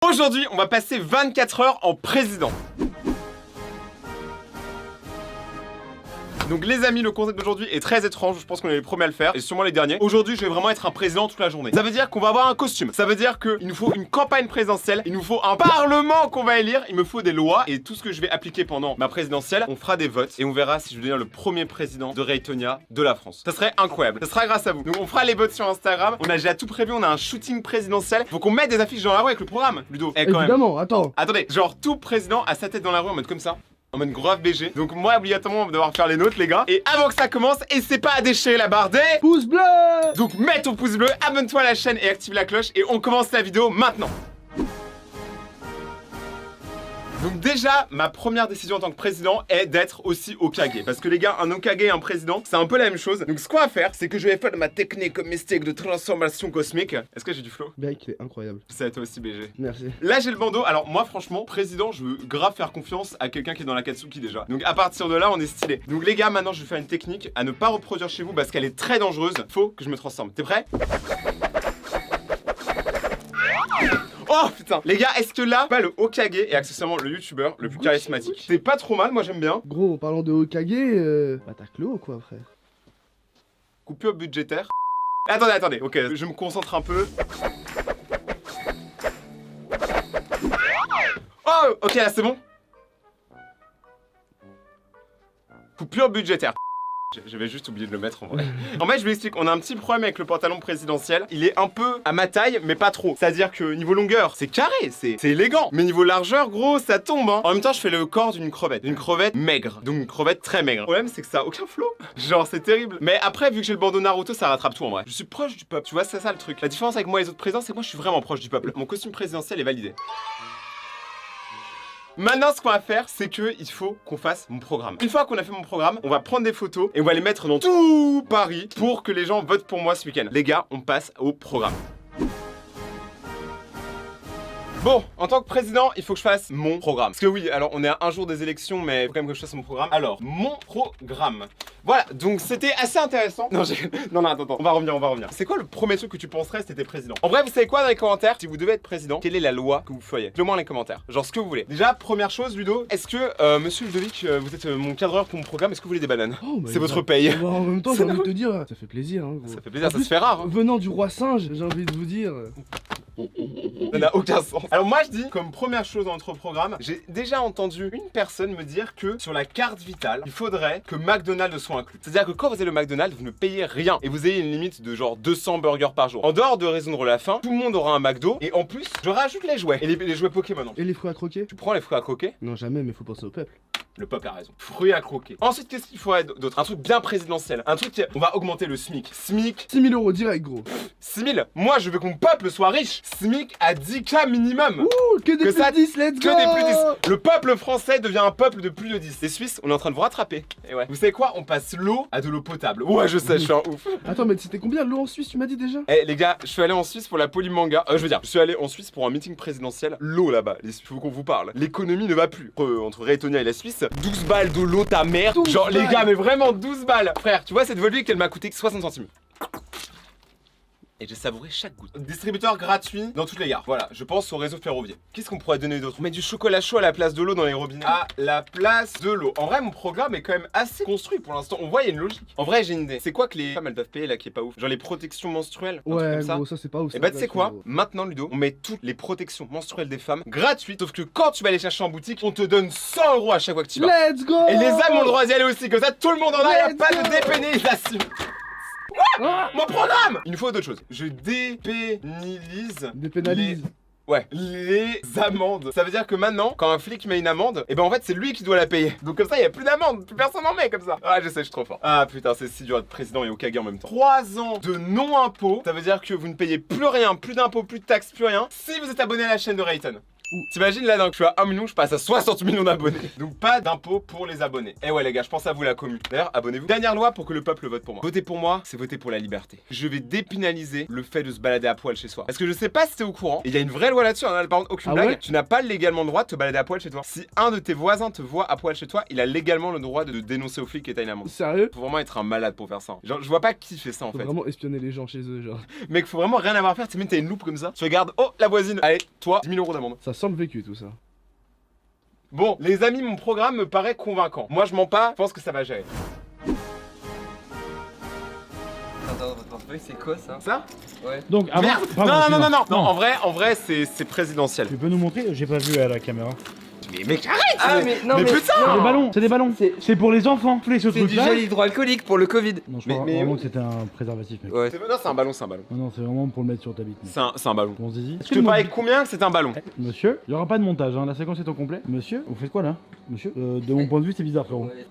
Aujourd'hui, on va passer 24 heures en président. Donc les amis, le concept d'aujourd'hui est très étrange, je pense qu'on est les premiers à le faire, et sûrement les derniers. Aujourd'hui, je vais vraiment être un président toute la journée. Ça veut dire qu'on va avoir un costume, ça veut dire qu'il nous faut une campagne présidentielle, il nous faut un parlement qu'on va élire, il me faut des lois, et tout ce que je vais appliquer pendant ma présidentielle, on fera des votes, et on verra si je deviens le premier président de Raytonia de la France. Ça serait incroyable, ça sera grâce à vous. Donc on fera les votes sur Instagram, on a déjà tout prévu, on a un shooting présidentiel, faut qu'on mette des affiches dans la rue avec le programme, Ludo. Évidemment, attends. Attendez, genre tout président a sa tête dans la rue en mode comme ça. En mode grave BG. Donc moi obligatoirement on va devoir faire les nôtres les gars. Et avant que ça commence, n'hésitez pas à déchirer la barre des pouces bleus. Donc mets ton pouce bleu, abonne-toi à la chaîne et active la cloche. Et on commence la vidéo maintenant. Donc déjà, ma première décision en tant que président est d'être aussi Hokage. Parce que les gars, un Hokage et un président, c'est un peu la même chose. Donc ce qu'on va faire, c'est que je vais faire ma technique mystique de transformation cosmique. Est-ce que j'ai du flow? Mec, il est incroyable. C'est à toi aussi BG. Merci. Là j'ai le bandeau, alors moi franchement, président, je veux grave faire confiance à quelqu'un qui est dans la Katsuki déjà. Donc à partir de là, on est stylé. Donc les gars, maintenant je vais faire une technique à ne pas reproduire chez vous parce qu'elle est très dangereuse. Faut que je me transforme. T'es prêt? Oh putain. Les gars, est-ce que là, pas le Hokage et accessoirement le youtubeur le plus charismatique? C'est pas trop mal, moi j'aime bien. Gros, en parlant de Hokage, bah t'as Clo quoi frère. Coupure budgétaire. Attendez, ok, je me concentre un peu. Oh, ok, là c'est bon. Coupure budgétaire. J'avais juste oublié de le mettre en vrai. En fait, je vous explique, on a un petit problème avec le pantalon présidentiel. Il est un peu à ma taille, mais pas trop. C'est-à-dire que niveau longueur, c'est carré, c'est élégant. Mais niveau largeur, gros, ça tombe. Hein. En même temps, je fais le corps d'une crevette. Une crevette maigre. Donc une crevette très maigre. Le problème, c'est que ça a aucun flow. Genre, c'est terrible. Mais après, vu que j'ai le bandeau Naruto, ça rattrape tout en vrai. Je suis proche du peuple. Tu vois, c'est ça le truc. La différence avec moi et les autres présidents, c'est que moi, je suis vraiment proche du peuple. Mon costume présidentiel est validé. Maintenant, ce qu'on va faire, c'est qu'il faut qu'on fasse mon programme. Une fois qu'on a fait mon programme, on va prendre des photos et on va les mettre dans tout Paris pour que les gens votent pour moi ce week-end. Les gars, on passe au programme. Bon, en tant que président, il faut que je fasse mon programme. Parce que oui, alors on est à un jour des élections, mais il faut quand même que je fasse mon programme. Alors, mon programme. Voilà, donc c'était assez intéressant. Non, attends, on va revenir. C'est quoi le premier truc que tu penserais si t'étais président? En vrai, vous savez quoi dans les commentaires? Si vous devez être président, quelle est la loi que vous feriez? Dites-le moi dans les commentaires, genre ce que vous voulez. Déjà, première chose, Ludo, est-ce que, monsieur Ludovic, vous êtes mon cadreur pour mon programme, est-ce que vous voulez des bananes? Oh, bah, c'est votre paye. Bah, en même temps, j'ai envie de te dire, ça fait plaisir. Hein, gros. Ça fait plaisir, En ça plus, se fait rare. Hein. Venant du roi singe, j'ai envie de vous dire. Ça n'a aucun sens. Alors moi je dis, comme première chose dans notre programme, j'ai déjà entendu une personne me dire que sur la carte vitale, il faudrait que McDonald's soit inclus. C'est-à-dire que quand vous avez le McDonald's, vous ne payez rien et vous ayez une limite de genre 200 burgers par jour. En dehors de résoudre la faim, tout le monde aura un McDo et en plus, je rajoute les jouets et les jouets Pokémon. Et les fruits à croquer? Tu prends les fruits à croquer? Non, jamais, mais faut penser au peuple. Le peuple a raison. Fruits à croquer. Ensuite, qu'est-ce qu'il faudrait d'autre? Un truc bien présidentiel. Un truc qui... On va augmenter le SMIC. SMIC. 6 000 € direct, gros. 6 000. Moi, je veux que mon peuple soit riche. SMIC à 10K minimum. Ouh, que des plus de 10, let's go. Que des plus 10. Le peuple français devient un peuple de plus de 10. Les Suisses, on est en train de vous rattraper. Et ouais. Vous savez quoi? On passe l'eau à de l'eau potable. Ouais, je sais, je suis un ouf. Attends, mais c'était combien l'eau en Suisse, tu m'as dit déjà? Eh les gars, je suis allé en Suisse pour la polymanga. Je suis allé en Suisse pour un meeting présidentiel. L'eau là-bas, il faut qu'on vous parle. L'économie ne va plus. Entre Raytonia et la Suisse, 12 balles de l'eau ta mère. Genre les gars, mais vraiment 12 balles. Frère, tu vois cette Volvic qu'elle m'a coûté 60 centimes. Et j'ai savouré chaque goutte. Distributeur gratuit dans toutes les gares. Voilà, je pense au réseau ferroviaire. Qu'est-ce qu'on pourrait donner d'autre? On met du chocolat chaud à la place de l'eau dans les robinets. À la place de l'eau. En vrai, mon programme est quand même assez construit pour l'instant. On voit, il y a une logique. En vrai, j'ai une idée. C'est quoi que les femmes elles doivent payer là qui est pas ouf? Genre les protections menstruelles. Ouais, comme ça. gros, ça c'est pas ouf. Et bah, tu sais quoi? Maintenant, Ludo, on met toutes les protections menstruelles des femmes gratuites. Sauf que quand tu vas les chercher en boutique, on te donne 100 € à chaque fois que tu vas. Let's go. Et les âmes ont le droit d'y aller aussi. Comme ça, tout le monde en a. Il n'y a pas de dépénalisation. Mon programme! Il nous faut d'autres choses. Je dépénalise. Dépénalise. Ouais, les amendes. Ça veut dire que maintenant, quand un flic met une amende, et ben en fait c'est lui qui doit la payer. Donc comme ça, il n'y a plus d'amende, plus personne en met comme ça. Ah, je sais, je suis trop fort. Ah putain, c'est si dur d'être président et Hokage en même temps. 3 ans de non-impôt, ça veut dire que vous ne payez plus rien, plus d'impôts, plus de taxes, plus rien, si vous êtes abonné à la chaîne de Rayton. T'imagines là, donc je suis à 1 million, je passe à 60 millions d'abonnés. Donc pas d'impôt pour les abonnés. Et ouais les gars, je pense à vous la commu. D'ailleurs, abonnez-vous. Dernière loi pour que le peuple vote pour moi. Voter pour moi, c'est voter pour la liberté. Je vais dépénaliser le fait de se balader à poil chez soi. Parce que je sais pas si t'es au courant, il y a une vraie loi là-dessus, hein, par contre aucune Ah blague. ouais Tu n'as pas légalement le droit de te balader à poil chez toi. Si un de tes voisins te voit à poil chez toi, il a légalement le droit de dénoncer aux flics et t'as une amende. Sérieux? Faut vraiment être un malade pour faire ça. Genre, je vois pas qui fait ça en Faut fait. vraiment espionner les gens chez eux, genre. Mec, faut vraiment rien avoir à faire. Tu sais, t'as une loupe comme ça. Tu regardes, oh la voisine, allez, toi, 10 000 euros d'amende. Ça sent le vécu tout ça. Bon, les amis, mon programme me paraît convaincant. Moi, je mens pas, je pense que ça va gérer. Attends, votre portefeuille, c'est quoi ça? Ça? Ouais. Donc avant. Merde. Pardon, Non, non, non, non, non, excuse-moi. en vrai, c'est présidentiel. Tu peux nous montrer? J'ai pas vu à la caméra. Mais mec, arrête! Ah, mais non, mais putain! C'est des ballons, c'est des ballons. C'est- C'est pour les enfants. Tous les ce C'est du truc là. gel hydroalcoolique pour le Covid. Non, je Mais- crois mais- vraiment que c'était un préservatif, mec. Ouais. Non, c'est un ballon, c'est un ballon. Non, non, c'est vraiment pour le mettre sur ta bite. mec. C'est un ballon. Bon, zizi. Je te parlais combien que c'est un ballon? Monsieur, il y aura pas de montage, hein. La séquence est au complet. Monsieur, vous faites quoi là? Monsieur, de mon point de vue, c'est bizarre, frérot. Ouais.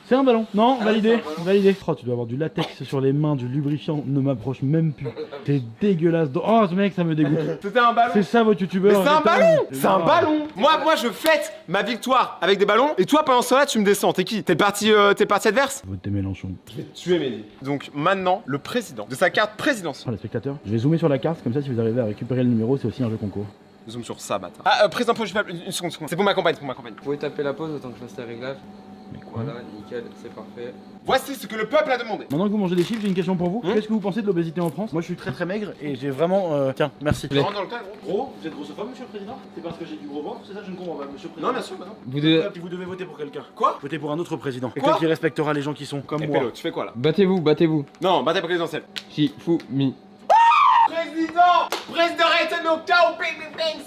C'est un ballon. Non, Ah, validé, c'est un ballon. validé. Oh, tu dois avoir du latex sur les mains, du lubrifiant. Ne m'approche même plus. T'es dégueulasse. Oh, ce mec, ça me dégoûte. C'était un ballon? C'est ça votre Mais youtubeur. c'est un putain. ballon! C'est un grave. ballon! Moi, je fête ma victoire avec des ballons, et toi, pendant cela, tu me descends. T'es qui? T'es le parti adverse? Votez Mélenchon. Je vais tuer Mehdi. Donc maintenant, le président de sa carte présidentielle. Oh, les spectateurs. Je vais zoomer sur la carte, comme ça, si vous arrivez à récupérer le numéro, c'est aussi un jeu concours. Zoom sur ça, bâtard. Ah, président principal, une seconde. C'est pour ma campagne, Vous pouvez taper la pause autant que je fasse les réglages. Mais quoi? Voilà, nickel, c'est parfait. Voici ce que le peuple a demandé. Maintenant que vous mangez des chips, j'ai une question pour vous. Hein Qu'est-ce que vous pensez de l'obésité en France? Moi, je suis très maigre et j'ai vraiment. Tiens, merci. Je rentre dans le cadre, gros. Gros, vous êtes grossophobe, monsieur le président? C'est parce que j'ai du gros ventre? C'est ça, je ne comprends pas, monsieur le président. Non, bien sûr, bah non. Vous deux, Vous devez voter pour quelqu'un. Quoi? Votez pour un autre président. Quoi Quelqu'un qui respectera les gens qui sont comme Et moi. Pélo, tu fais quoi là? battez-vous, battez-vous. Non, bataille présidentielle. Shifumi. Président! Président Rayton au chaos,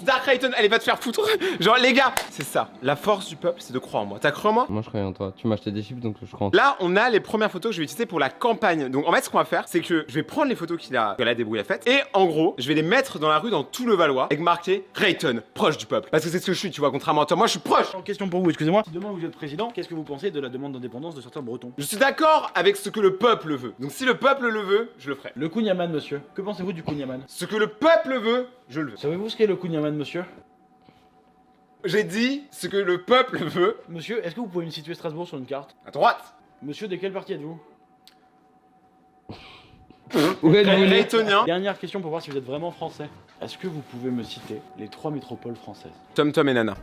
Dark Rayton, allez, va te faire foutre. Genre, les gars, c'est ça. La force du peuple, c'est de croire en moi. T'as cru en moi? Moi je croyais en toi. Tu m'as acheté des chips donc je crois en toi. Là, on a les premières photos que je vais utiliser pour la campagne. Donc, en fait, ce qu'on va faire, c'est que je vais prendre les photos qu'elle a débrouillé faites. Et en gros, je vais les mettre dans la rue, dans tout le Valois, avec marqué Rayton, proche du peuple. Parce que c'est ce que je suis, tu vois, contrairement à toi. Moi, je suis proche. Question pour vous, excusez-moi. Si demain vous êtes président, qu'est-ce que vous pensez de la demande d'indépendance de certains Bretons? Je suis d'accord avec ce que le peuple veut. Donc, si le peuple le veut, je le ferai. Le Kouniaman, monsieur. Que pensez-vous du Kouniaman? Ce que le peuple veut, je le veux. Savez-vous ce qu'est le Kouniaman, monsieur? J'ai dit ce que le peuple veut. Monsieur, est-ce que vous pouvez me situer Strasbourg sur une carte? À droite. Monsieur, de quel parti êtes-vous? Où êtes-vous né? Raytonien. Dernière question pour voir si vous êtes vraiment français. Est-ce que vous pouvez me citer les 3 métropoles françaises? Tom Tom et Nana.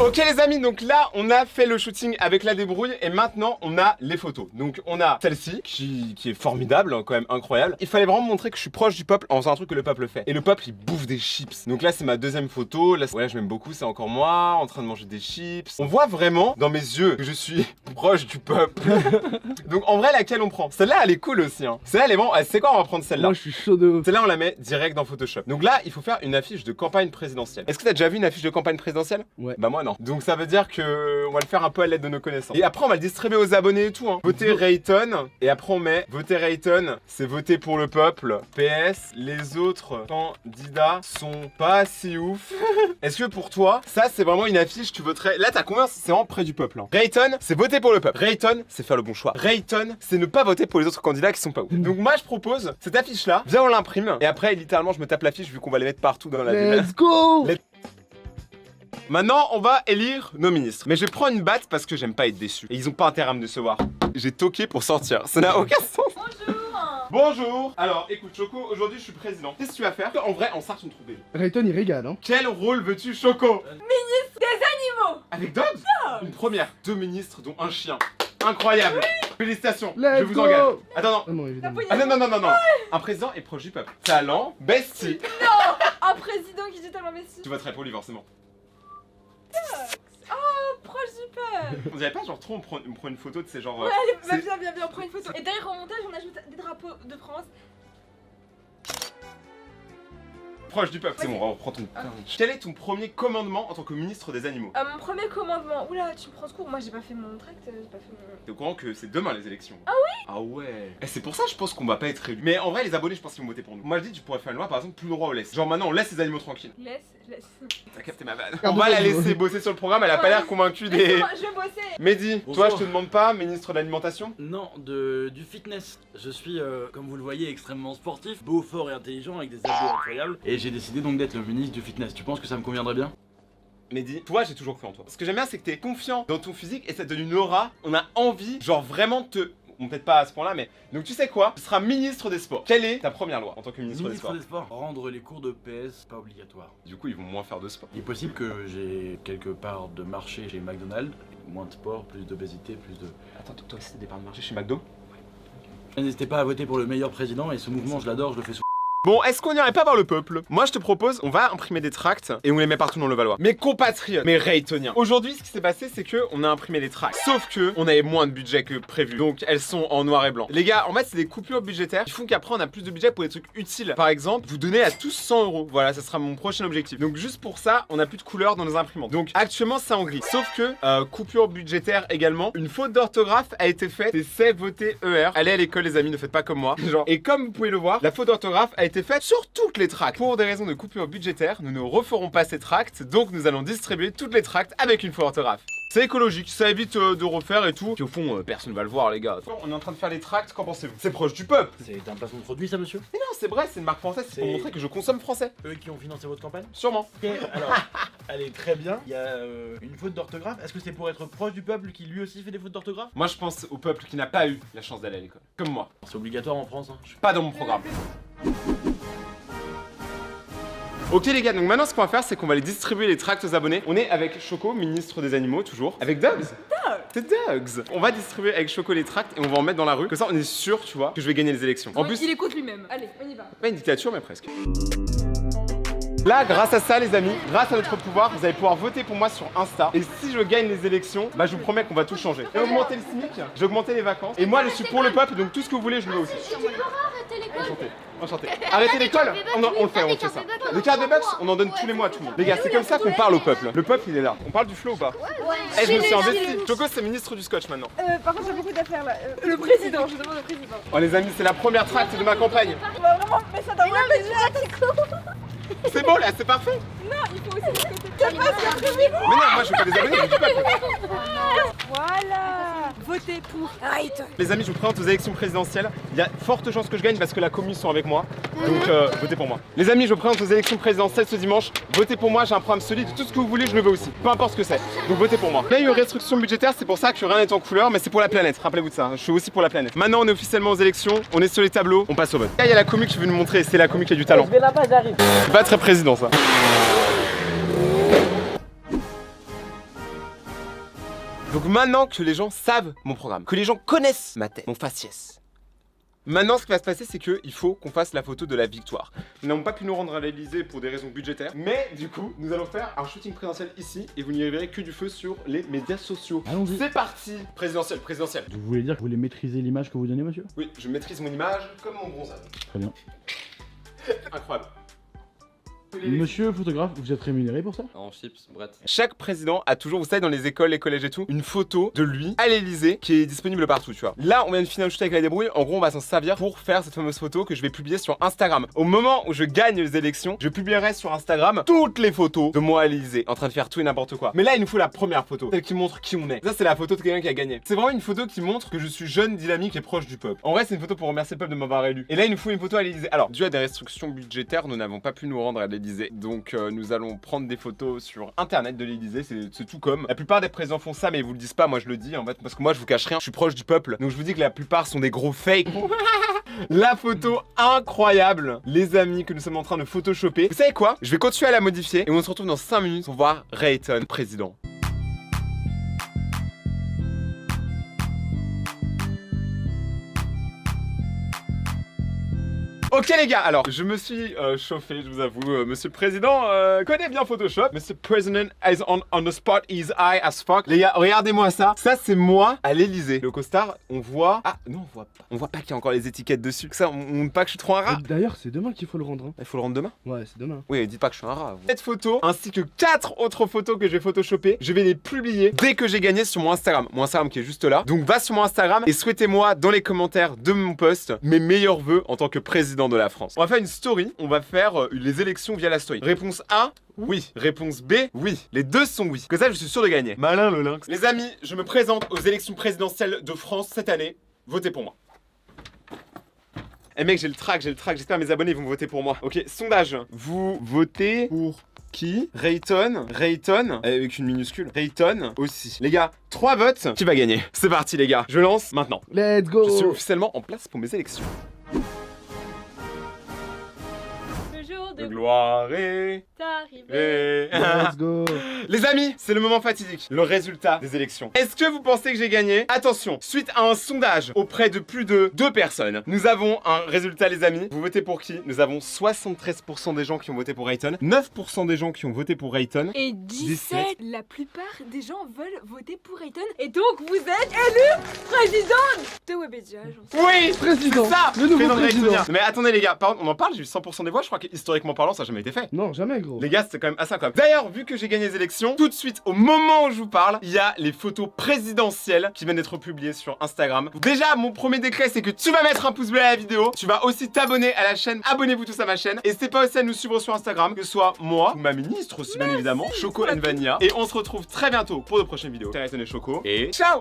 Ok les amis, donc là on a fait le shooting avec la débrouille et maintenant on a les photos. Donc on a celle-ci qui est formidable, hein, quand même incroyable. Il fallait vraiment montrer que je suis proche du peuple en faisant un truc que le peuple fait. Et le peuple il bouffe des chips. Donc là c'est ma deuxième photo, là je m'aime beaucoup, c'est encore moi en train de manger des chips. On voit vraiment dans mes yeux que je suis proche du peuple. Donc en vrai laquelle on prend? Celle-là elle est cool aussi hein. Celle-là elle est vraiment, c'est quoi on va prendre celle-là? Moi je suis chaud de ouf. Celle-là, on la met direct dans Photoshop. Donc là, il faut faire une affiche de campagne présidentielle. Est-ce que t'as déjà vu une affiche de campagne présidentielle? Ouais. Bah moi non. Donc ça veut dire que on va le faire un peu à l'aide de nos connaissances. Et après, on va le distribuer aux abonnés et tout. Hein. Voter Rayton. Et après, on met voter Rayton, c'est voter pour le peuple. PS, les autres candidats sont pas si ouf. Est-ce que pour toi, ça c'est vraiment une affiche, tu voterais... Là, t'as combien? C'est vraiment près du peuple. Hein. Rayton, c'est voter pour le peuple. Rayton, c'est faire le bon choix. Rayton, c'est ne pas voter pour les autres candidats qui sont pas ouf. Donc moi, je propose cette affiche-là. Viens, on l'imprime. Et après, littéralement, je me tape l'affiche vu qu'on va les mettre partout dans la ville. Let's go! Maintenant, on va élire nos ministres. Mais je vais prendre une batte parce que j'aime pas être déçu. Et ils ont pas intérêt à me décevoir. J'ai toqué pour sortir. Ça n'a aucun sens. Bonjour. Alors, écoute, Choco, aujourd'hui je suis président. Qu'est-ce que tu vas faire? En vrai, en Sartre, on trouve Rayton il régale hein. Quel rôle veux-tu, Choco? Ministre des animaux. Avec Dogs? Une première. 2 ministres, dont un chien. Incroyable. Félicitations. Let's je vous go. engage. Attends, non. Ah non évidemment. Ah non, non, non, non, non. Un président est proche du peuple. Talent, bestie. Un président qui dit tellement messie. Tu voterais pour lui, forcément. Oh, proche du peuple. On dirait pas, genre, trop, on prend une photo de ces genre. Ouais, allez, c'est- viens, on prend une photo. Et derrière au montage, on ajoute des drapeaux de France. proche du peuple. C'est bon, on reprend ton permis. Quel est ton premier commandement en tant que ministre des animaux? Mon premier commandement. Oula, tu me prends ce cours. Moi, j'ai pas fait mon tract. J'ai pas fait mon. T'es au courant que c'est demain les élections? Ah oui? Ah ouais. Et c'est pour ça je pense qu'on va pas être élu. Mais en vrai les abonnés je pense qu'ils vont voter pour nous. Moi je dis tu pourrais faire une loi par exemple plus le droit au laisse. Genre maintenant on laisse les animaux tranquilles. Laisse. T'as capté ma vanne. On va la laisser bosser sur le programme, elle a pas l'air convaincue des... Laisse-moi, je vais bosser. Mehdi, toi Bonsoir. je te demande pas, ministre de l'alimentation? Non, du fitness. Je suis, comme vous le voyez, extrêmement sportif, beau, fort et intelligent, avec des abdos incroyables. Et j'ai décidé donc d'être le ministre du fitness. Tu penses que ça me conviendrait bien? Mehdi, toi j'ai toujours cru en toi. Ce que j'aime bien c'est que t'es confiant dans ton physique et ça te donne une aura. On a envie, genre vraiment de te... Bon, peut-être pas à ce point-là, mais... Donc tu sais quoi? Tu seras ministre des sports. Quelle est ta première loi en tant que ministre des sports? Rendre les cours de PS pas obligatoires. Du coup ils vont moins faire de sport. Il est possible que j'ai quelque part de marché chez McDonald's, moins de sport, plus d'obésité, plus de... Attends, toi c'est des parts de marché chez McDo? N'hésitez pas à voter pour le meilleur président et ce mouvement je l'adore, je le fais souvent. Bon, est-ce qu'on n'irait pas voir le peuple? Moi je te propose, on va imprimer des tracts et on les met partout dans le Valois. Mes compatriotes, mes Raytoniens. Aujourd'hui, ce qui s'est passé, c'est que on a imprimé les tracts. Sauf que on avait moins de budget que prévu. Donc elles sont en noir et blanc. Les gars, en fait, c'est des coupures budgétaires qui font qu'après on a plus de budget pour des trucs utiles. Par exemple, vous donnez à tous 100 €. Voilà, ça sera mon prochain objectif. Donc juste pour ça, on a plus de couleurs dans nos imprimantes. Donc actuellement, c'est en gris. Sauf que coupure budgétaire également. Une faute d'orthographe a été faite. C'est voté ER. Allez à l'école, les amis, ne faites pas comme moi. Genre. Et comme vous pouvez le voir, la faute d'orthographe a été faite sur toutes les tracts. Pour des raisons de coupure budgétaire, nous ne referons pas ces tracts, donc nous allons distribuer toutes les tracts avec une faute d'orthographe. C'est écologique, ça évite de refaire et tout. Puis au fond, personne va le voir, les gars. On est en train de faire les tracts, qu'en pensez-vous? C'est proche du peuple. C'est un placement de produit ça monsieur? Mais non, c'est vrai, c'est une marque française, c'est pour C'est- montrer que je consomme français. Eux qui ont financé votre campagne? Sûrement. Ok, alors, allez, très bien. Il y a une faute d'orthographe. Est-ce que c'est pour être proche du peuple qui lui aussi fait des fautes d'orthographe? Moi, je pense au peuple qui n'a pas eu la chance d'aller à l'école. Comme moi. C'est obligatoire en France. Hein. Pas dans mon programme. Ok les gars, donc maintenant ce qu'on va faire c'est qu'on va les distribuer les tracts aux abonnés. On est avec Choco, ministre des animaux toujours. Avec Dogs. C'est Dogs. On va distribuer avec Choco les tracts et on va en mettre dans la rue. Comme ça on est sûr, tu vois, que je vais gagner les élections. En Oui, plus, il écoute lui-même. Allez, on y va. pas une dictature mais presque. Là, grâce à ça, les amis, grâce à notre pouvoir, vous allez pouvoir voter pour moi sur Insta. Et si je gagne les élections, bah je vous promets qu'on va tout changer. J'ai augmenté le SMIC, j'ai augmenté les vacances. Et moi, je suis pour le peuple, donc tout ce que vous voulez, je le veux aussi. Enchanté. Enchanté. Arrêtez l'école, on le fait ça. Les cartes de bucks, on en donne tous les mois à tout le monde. Les gars, c'est comme ça qu'on parle au peuple. Le peuple, il est là. On parle du flow ou pas? Eh, je me suis investi. Choco, c'est ministre du scotch maintenant. Par contre, j'ai beaucoup d'affaires là. Le président, je demande au président. Oh les amis, c'est la première tract de ma campagne. On va vraiment mettre ça dans le déjà. C'est beau là, c'est parfait. Non, il faut aussi le côté. Mais non, moi je veux pas des abonnés, je veux du peuple. Voilà. Votez pour Right. Les amis, je vous présente aux élections présidentielles. Il y a forte chance que je gagne parce que la commune sont avec moi. Donc votez pour moi. Les amis, je vous présente aux élections présidentielles ce dimanche. Votez pour moi, j'ai un programme solide. Tout ce que vous voulez, je le veux aussi. Peu importe ce que c'est. Donc votez pour moi. Là, il y a eu restriction budgétaire, c'est pour ça que rien n'est en couleur, mais c'est pour la planète. Rappelez-vous de ça. Je suis aussi pour la planète. Maintenant, on est officiellement aux élections. On est sur les tableaux. On passe au vote. Là, il y a la commu que je veux nous montrer. C'est la commu qui a du talent. Je vais là-bas, j'arrive. C'est pas très président ça. Donc maintenant que les gens savent mon programme, que les gens connaissent ma tête, mon faciès. Maintenant, ce qui va se passer, c'est qu'il faut qu'on fasse la photo de la victoire. Nous n'avons pas pu nous rendre à l'Elysée pour des raisons budgétaires, mais du coup, nous allons faire un shooting présidentiel ici et vous n'y verrez que du feu sur les médias sociaux. Allons-y. C'est parti. Présidentiel, présidentiel. Vous voulez dire que vous voulez maîtriser l'image que vous donnez, monsieur? Oui, je maîtrise mon image comme mon bronzage. Très bien. Incroyable. Monsieur photographe, vous êtes rémunéré pour ça? En chips, Brett. Chaque président a toujours, vous savez, dans les écoles, les collèges et tout, une photo de lui à l'Elysée qui est disponible partout, tu vois. Là, on vient de finir le shoot avec la débrouille. En gros, on va s'en servir pour faire cette fameuse photo que je vais publier sur Instagram. Au moment où je gagne les élections, je publierai sur Instagram toutes les photos de moi à l'Elysée, en train de faire tout et n'importe quoi. Mais là, il nous faut la première photo, celle qui montre qui on est. Ça, c'est la photo de quelqu'un qui a gagné. C'est vraiment une photo qui montre que je suis jeune, dynamique et proche du peuple. En vrai, c'est une photo pour remercier le peuple de m'avoir élu. Et là, il nous faut une photo à l'Elysée. Alors, dû à des restrictions budgétaires, nous n'avons pas pu nous rendre à l'Elysée. Donc, nous allons prendre des photos sur internet de l'Elysée, c'est tout comme. La plupart des présidents font ça, mais ils vous le disent pas, moi je le dis en fait, parce que moi je vous cache rien, je suis proche du peuple. Donc je vous dis que la plupart sont des gros fakes. La photo incroyable, les amis, que nous sommes en train de photoshopper. Vous savez quoi? Je vais continuer à la modifier et on se retrouve dans 5 minutes pour voir Rayton président. Ok les gars, alors je me suis chauffé, je vous avoue, monsieur le président connaît bien Photoshop. Monsieur President is on the spot, is high as fuck. Les gars, regardez-moi ça. Ça c'est moi à l'Elysée. Le costard, on voit... Ah non, on voit pas. On voit pas qu'il y a encore les étiquettes dessus. Ça, on montre pas que je suis trop un rat. D'ailleurs, c'est demain qu'il faut le rendre. Hein. Il faut le rendre demain. Ouais, c'est demain. Oui, dites pas que je suis un rat. Cette photo, ainsi que 4 autres photos que je vais photoshopper, je vais les publier dès que j'ai gagné sur mon Instagram. Mon Instagram qui est juste là. Donc va sur mon Instagram et souhaitez-moi dans les commentaires de mon post mes meilleurs vœux en tant que président de la France. On va faire une story, on va faire les élections via la story. Réponse A, oui. Réponse B, oui. Les deux sont oui. Que ça, je suis sûr de gagner. Malin le lynx. Les amis, je me présente aux élections présidentielles de France cette année. Votez pour moi. Eh mec, j'ai le track. J'espère mes abonnés vont voter pour moi. Ok, sondage. Vous votez pour qui? Rayton, avec une minuscule. Rayton aussi. Les gars, 3 votes. Qui va gagner? C'est parti les gars. Je lance maintenant. Let's go. Je suis officiellement en place pour mes élections. Le jour De de gloire est arrivé. Let's go. Les amis, c'est le moment fatidique, le résultat des élections. Est-ce que vous pensez que j'ai gagné? Attention, suite à un sondage auprès de plus de 2 personnes, nous avons un résultat les amis. Vous votez pour qui? Nous avons 73% des gens qui ont voté pour Rayton, 9% des gens qui ont voté pour Rayton. Et 17, la plupart des gens veulent voter pour Rayton. Et donc vous êtes élu président de Webedia. Oui, Président. c'est ça, Le nouveau président de président. Raytonien. Mais attendez les gars, par contre, on en parle, j'ai eu 100% des voix, je crois que historiquement parlant, ça n'a jamais été fait. Non, jamais, gros. Les gars, c'est quand même assez incroyable. D'ailleurs, vu que j'ai gagné les élections, tout de suite, au moment où je vous parle, il y a les photos présidentielles qui viennent d'être publiées sur Instagram. Déjà, mon premier décret, c'est que tu vas mettre un pouce bleu à la vidéo. Tu vas aussi t'abonner à la chaîne. Abonnez-vous tous à ma chaîne. N'hésitez pas aussi à nous suivre sur Instagram, que ce soit moi ou ma ministre aussi, bien évidemment, Choco and Vania. Et on se retrouve très bientôt pour de prochaines vidéos. Rayton et Choco. Et ciao!